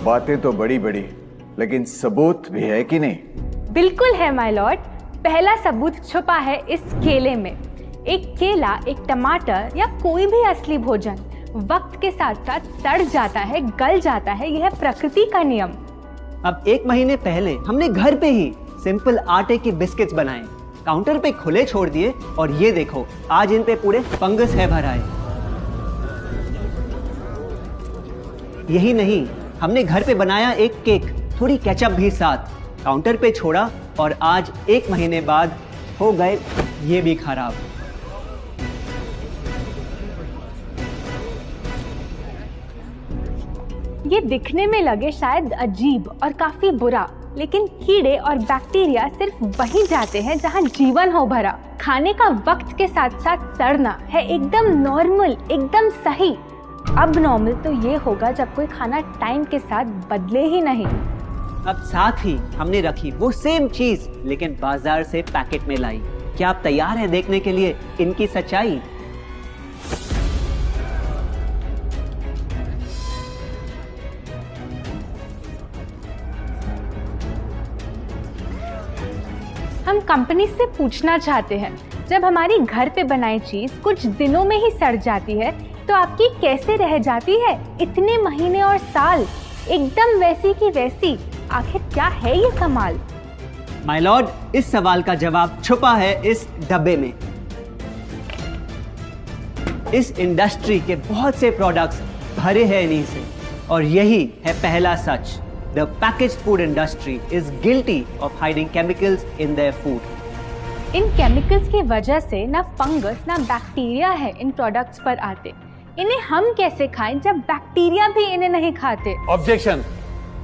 बातें तो बड़ी बड़ी, लेकिन सबूत भी है कि नहीं? बिल्कुल है माय लॉर्ड। पहला सबूत छुपा है इस केले में। एक केला, एक टमाटर या कोई भी असली भोजन वक्त के साथ साथ सड़ जाता है, गल जाता है। यह प्रकृति का नियम। अब 1 महीने पहले हमने घर पे ही सिंपल आटे के बिस्किट्स बनाए, काउंटर पे खुले छोड़ दिए और ये देखो आज इन पे पूरे फंगस है भराए। यही नहीं, हमने घर पे बनाया एक केक, थोड़ी केचप भी साथ, काउंटर पे छोड़ा और आज 1 महीने बाद हो गए ये भी खराब। ये दिखने में लगे शायद अजीब और काफी बुरा, लेकिन कीड़े और बैक्टीरिया सिर्फ वहीं जाते हैं जहां जीवन हो भरा। खाने का वक्त के साथ साथ सड़ना है एकदम नॉर्मल, एकदम सही। अब नॉर्मल तो ये होगा जब कोई खाना टाइम के साथ बदले ही नहीं। अब साथ ही हमने रखी वो सेम चीज, लेकिन बाजार से पैकेट में लाई। क्या आप तैयार हैं देखने के लिए इनकी सच्चाई? हम कंपनी से पूछना चाहते हैं, जब हमारी घर पे बनाई चीज कुछ दिनों में ही सड़ जाती है तो आपकी कैसे रह जाती है इतने महीने और साल, एकदम वैसी की वैसी? आखिर क्या है ये कमाल? माय लॉर्ड, इस सवाल का जवाब छुपा है इस डब्बे में। इस इंडस्ट्री के बहुत से प्रोडक्ट्स भरे हैं इन्हीं से, और यही है पहला सच। The packaged food industry is guilty of hiding chemicals in their food. In chemicals की वजह से ना फंगस ना बैक्टीरिया है इन प्रोडक्ट्स पर आते। इन्हें हम कैसे खाएं जब बैक्टीरिया भी इन्हें नहीं खाते? ऑब्जेक्शन,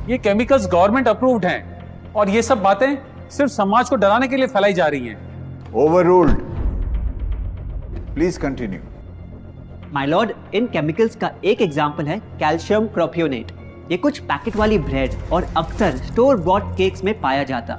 ये केमिकल्स गवर्नमेंट अप्रूव्ड हैं और ये सब बातें सिर्फ समाज को डराने के लिए फैलाई जा रही हैं। Overruled. Please continue. My Lord, in chemicals का एक एग्जांपल है कैल्शियम प्रोपियोनेट। ये कुछ पैकेट वाली ब्रेड और अक्सर स्टोर बॉट केक्स में पाया जाता।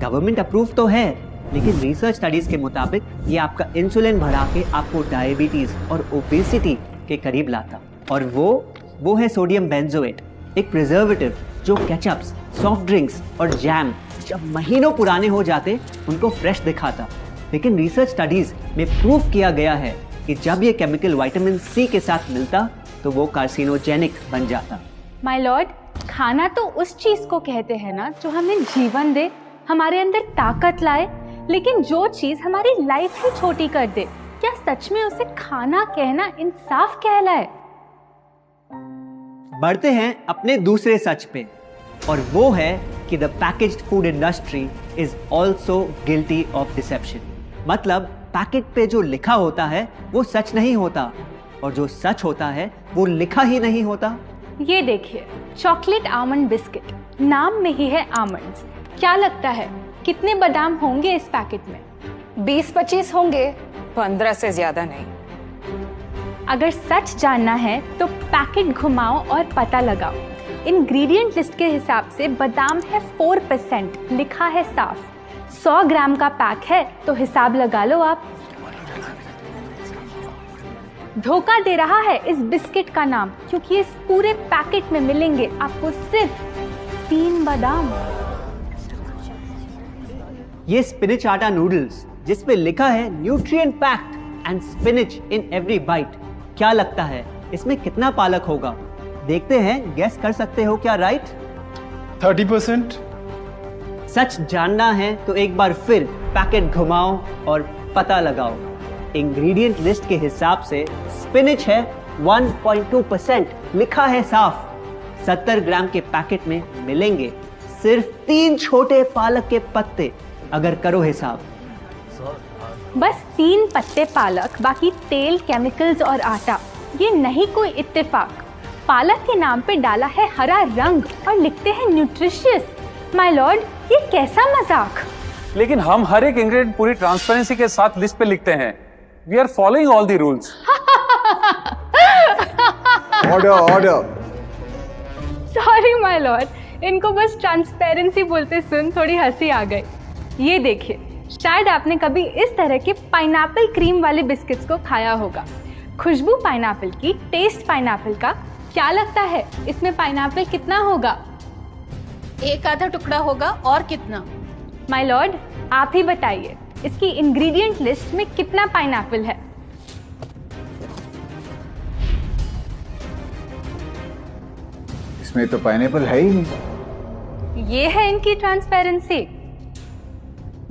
गवर्नमेंट अप्रूव तो है, लेकिन रिसर्च स्टडीज के मुताबिक ये आपका इंसुलिन बढ़ा के आपको डायबिटीज और ओबेसिटी के करीब लाता। और वो है सोडियम बेंजोएट, एक प्रिजर्वेटिव जो केचप्स, सॉफ्ट ड्रिंक्स और जैम जब महीनों पुराने हो जाते उनको फ्रेश दिखाता। लेकिन रिसर्च स्टडीज में प्रूव किया गया है कि जब ये केमिकल विटामिन सी के साथ मिलता तो वो कार्सिनोजेनिक बन जाता। माय लॉर्ड, खाना तो उस चीज को कहते हैं ना जो हमें जीवन दे, हमारे अंदर ताकत लाए। लेकिन जो चीज हमारी लाइफ ही छोटी कर दे, क्या सच में उसे खाना कहना इंसाफ कहलाए? बढ़ते हैं अपने दूसरे सच पे, और वो है कि the packaged food industry is also guilty of deception. मतलब पैकेट पे जो लिखा होता है वो सच नहीं होता, और जो सच होता है वो लिखा ही नहीं होता। ये देखिए, चॉकलेट आमंड बिस्किट, नाम में ही है आमंड्स। क्या लगता है कितने बादाम होंगे इस पैकेट में? 20-25 होंगे, 15 से ज्यादा नहीं। अगर सच जानना है तो पैकेट घुमाओ और पता लगाओ। इंग्रेडिएंट लिस्ट के हिसाब से बादाम है 4%, लिखा है साफ। 100 ग्राम का पैक है तो हिसाब लगा लो आप। धोखा दे रहा है इस बिस्किट का नाम, क्योंकि इस पूरे पैकेट में मिलेंगे आपको सिर्फ 3 बादाम। ये स्पिनच आटा नूडल्स जिस पे लिखा है nutrient packed and spinach in every bite. क्या लगता है इसमें कितना पालक होगा? देखते हैं, गेस कर सकते हो क्या? राइट, 30%। सच जानना है तो एक बार फिर पैकेट घुमाओ और पता लगाओ। इंग्रेडिएंट लिस्ट के हिसाब से स्पिनच है 1.2%, लिखा है साफ। 70 ग्राम के पैकेट में मिलेंगे सिर्फ 3 छोटे पालक के पत्ते। अगर करो हिसाब, बस 3 पत्ते पालक, बाकी तेल, केमिकल्स और आटा। ये नहीं कोई इत्तेफाक। पालक के नाम पे डाला है हरा रंग और लिखते हैं न्यूट्रिशियस। माय लॉर्ड, ये कैसा मजाक? लेकिन हम हर एक इंग्रेडिएंट पूरी ट्रांसपेरेंसी के साथ लिस्ट पे लिखते हैं। We are following all the rules. Order. Sorry my lord, इनको बस ट्रांसपेरेंसी बोलते सुन थोड़ी हंसी आ गई। ये देखिए, शायद आपने कभी इस तरह के पाइनएप्पल क्रीम वाले बिस्किट्स को खाया होगा। खुशबू पाइनएप्पल की, टेस्ट पाइनएप्पल का। क्या लगता है इसमें पाइनएप्पल कितना होगा? एक आधा टुकड़ा होगा और कितना? माय लॉर्ड, आप ही बताइए, इसकी इंग्रेडिएंट लिस्ट में कितना पाइनएप्पल है? इसमें तो पाइनएप्पल है ही नहीं। ये है इनकी ट्रांसपेरेंसी।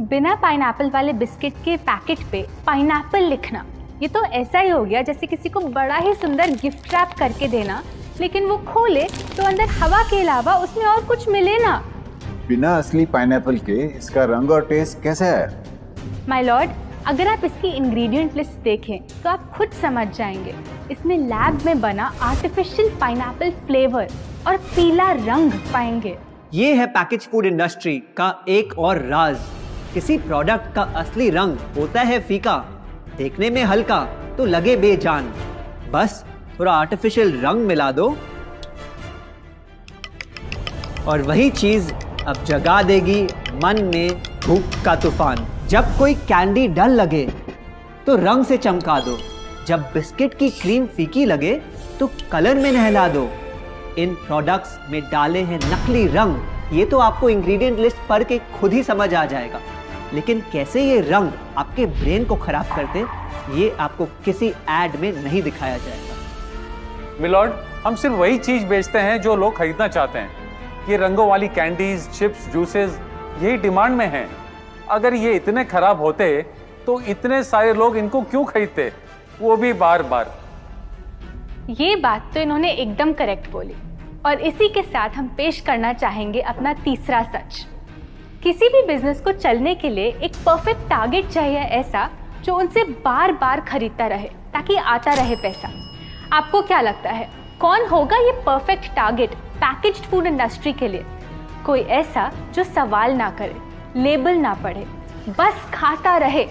बिना पाइनएप्पल वाले बिस्किट के पैकेट पे पाइनएप्पल लिखना, ये तो ऐसा ही हो गया जैसे किसी को बड़ा ही सुंदर गिफ्ट रैप करके देना, लेकिन वो खोले तो अंदर हवा के अलावा उसमें और कुछ मिले ना। बिना असली पाइनएप्पल के इसका रंग और टेस्ट कैसा है? माय लॉर्ड, अगर आप इसकी इंग्रेडिएंट लिस्ट देखें तो आप खुद समझ जाएंगे। इसमें लैब में बना आर्टिफिशियल पाइनएप्पल फ्लेवर और पीला रंग पाएंगे। ये है पैकेज फूड इंडस्ट्री का एक और राज। किसी प्रोडक्ट का असली रंग होता है फीका, देखने में हल्का तो लगे बेजान। बस थोड़ा आर्टिफिशियल रंग मिला दो और वही चीज अब जगा देगी मन में भूख का तूफान। जब कोई कैंडी डल लगे तो रंग से चमका दो, जब बिस्किट की क्रीम फीकी लगे तो कलर में नहला दो। इन प्रोडक्ट्स में डाले हैं नकली रंग, ये तो आपको इंग्रेडिएंट लिस्ट पढ़ के खुद ही समझ आ जाएगा। लेकिन कैसे ये रंग आपके ब्रेन को खराब करते, ये आपको किसी एड में नहीं दिखाया जाएगा। मिलॉर्ड, हम सिर्फ वही चीज बेचते हैं जो लोग खरीदना चाहते हैं। ये रंगों वाली कैंडीज, चिप्स, जूसेस यही डिमांड में हैं। अगर ये इतने खराब होते तो इतने सारे लोग इनको क्यों खरीदते, वो भी बार बार। ये बात तो इन्होंने एकदम करेक्ट बोली। और इसी के साथ हम पेश करना चाहेंगे अपना तीसरा सच। किसी भी बिजनेस को चलने के लिए एक परफेक्ट टारगेट चाहिए, ऐसा जो उनसे बार बार खरीदता रहे ताकि आता रहे पैसा। आपको क्या लगता है कौन होगा ये perfect target packaged food industry के लिए? कोई ऐसा जो सवाल ना करे, लेबल ना पढ़े, बस खाता रहे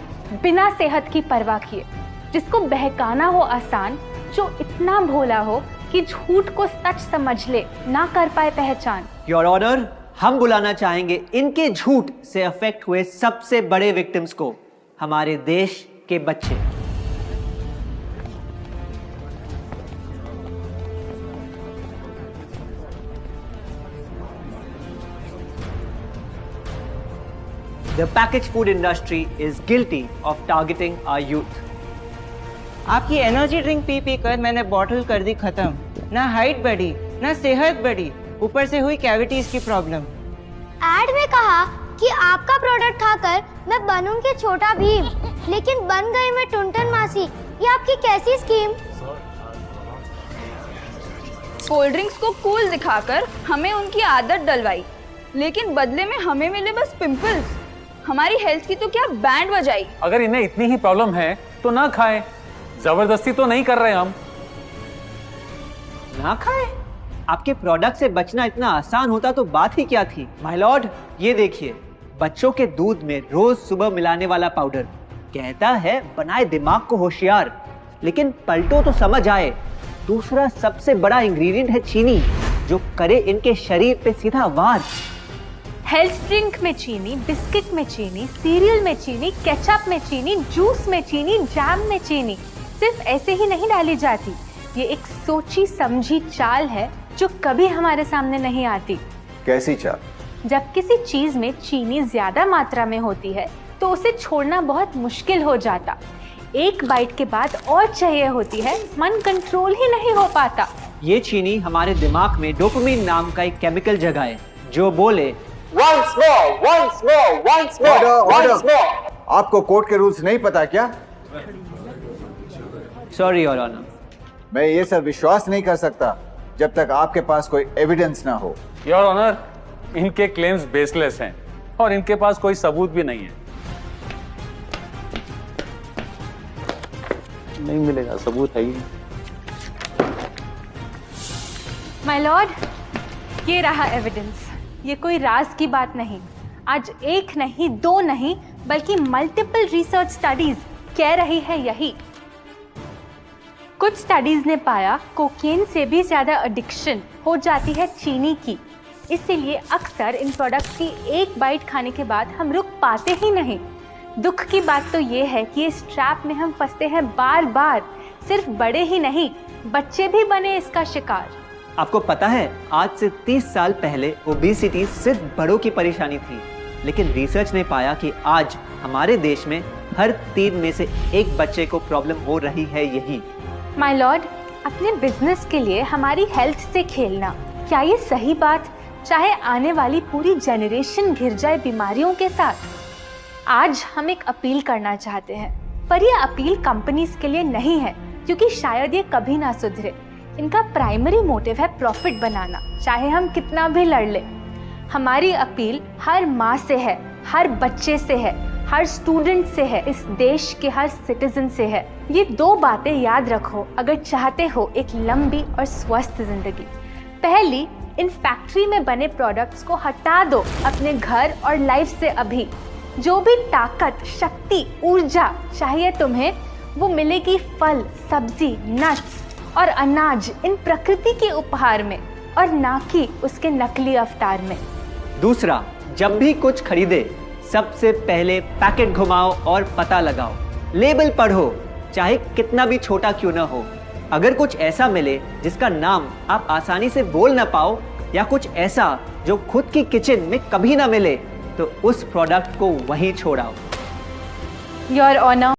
बिना सेहत की परवाह किए, जिसको बहकाना हो आसान, जो इतना भोला हो कि झूठ को सच समझ ले, ना कर पाए पहचान। योर ऑनर, हम बुलाना चाहेंगे इनके झूठ से अफेक्ट हुए सबसे बड़े विक्टिम्स को, हमारे देश के बच्चे। The packaged food industry is guilty of targeting our youth. आपकी एनर्जी ड्रिंक पी पी कर मैंने बॉटल कर दी खत्म। ना हाइट बढ़ी, ना सेहत बढ़ी, ऊपर से हुई कैविटीज की प्रॉब्लम। एड में कहा कि आपका प्रोडक्ट खाकर मैं बनूंगी छोटा भीम, लेकिन बन गई मैं टुनटन मासी। ये आपकी कैसी स्कीम? कोल्ड ड्रिंक्स को कूल दिखाकर हमें उनकी आदत डलवाई, लेकिन बदले में हमें मिले बस पिंपल्स। हमारी हेल्थ की तो क्या बैंड बजाई। अगर इन्हें इतनी ही प्रॉब्लम है तो ना खाएं, जबरदस्ती तो नहीं कर रहे हम। ना खाएं? आपके प्रोडक्ट से बचना इतना आसान होता तो बात ही क्या थी। माय लॉर्ड, ये देखिए, बच्चों के दूध में रोज सुबह मिलाने वाला पाउडर कहता है बनाए दिमाग को होशियार, लेकिन पलटो तो समझ आए। दूसरा सबसे बड़ा इंग्रेडिएंट है चीनी, जो करे इनके शरीर पे सीधा वार। हेल्थ ड्रिंक में चीनी, बिस्किट में चीनी, सीरियल में चीनी, केचप में चीनी, जूस में चीनी, जैम में चीनी सिर्फ ऐसे ही नहीं डाली जाती। ये एक सोची समझी चाल है जो कभी हमारे सामने नहीं आती। कैसी चाल? जब किसी चीज में चीनी ज्यादा मात्रा में होती है तो उसे छोड़ना बहुत मुश्किल हो जाता। एक बाइट के बाद और चाहिए होती है, मन कंट्रोल ही नहीं हो पाता। ये चीनी हमारे दिमाग में डोपामिन नाम का एक केमिकल जगाए, जो बोले Once more. Order. आपको कोर्ट के रूल्स नहीं पता क्या? Sorry your honour. मैं ये सब विश्वास नहीं कर सकता जब तक आपके पास कोई एविडेंस ना हो। योर ऑनर, इनके क्लेम्स बेसलेस हैं और इनके पास कोई सबूत भी नहीं है। नहीं मिलेगा, सबूत है ही। माय लॉर्ड, ये रहा एविडेंस। ये कोई राज की बात नहीं। आज एक नहीं, दो नहीं, बल्कि मल्टीपल रिसर्च स्टडीज कह रही है यही। कुछ स्टडीज ने पाया कोकेन से भी ज्यादा एडिक्शन हो जाती है चीनी की। इसीलिए अक्सर इन प्रोडक्ट्स की एक बाइट खाने के बाद हम रुक पाते ही नहीं। दुख की बात तो ये है कि इस ट्रैप में हम फंसते हैं बार बार। सिर्फ बड़े ही नहीं, बच्चे भी बने इसका शिकार। आपको पता है, आज से 30 साल पहले ओबेसिटी सिर्फ बड़ों की परेशानी थी, लेकिन रिसर्च ने पाया कि आज हमारे देश में हर 3 में से 1 बच्चे को प्रॉब्लम हो रही है यही। माय लॉर्ड, अपने बिजनेस के लिए हमारी हेल्थ से खेलना, क्या ये सही बात, चाहे आने वाली पूरी जनरेशन घिर जाए बीमारियों के साथ? आज हम एक अपील करना चाहते हैं, पर यह अपील कंपनीज के लिए नहीं है, क्योंकि शायद ये कभी ना सुधरे। इनका प्राइमरी मोटिव है प्रॉफिट बनाना, चाहे हम कितना भी लड़ लें। हमारी अपील हर माँ से है, हर बच्चे से है, हर स्टूडेंट से है, इस देश के हर सिटीजन से है। ये 2 बातें याद रखो अगर चाहते हो एक लंबी और स्वस्थ जिंदगी। पहली, इन फैक्ट्री में बने प्रोडक्ट्स को हटा दो अपने घर और लाइफ से अभी। जो भी ताकत, शक्ति, ऊर्जा चाहिए तुम्हें, वो मिलेगी फल, सब्जी, नट्स और अनाज इन प्रकृति के उपहार में, और ना कि उसके नकली अवतार में। दूसरा, जब भी कुछ खरीदे सबसे पहले पैकेट घुमाओ और पता लगाओ, लेबल पढ़ो, चाहे कितना भी छोटा क्यों ना हो। अगर कुछ ऐसा मिले जिसका नाम आप आसानी से बोल ना पाओ, या कुछ ऐसा जो खुद की किचन में कभी ना मिले, तो उस प्रोडक्ट को वहीं छोड़ाओ। Your honour,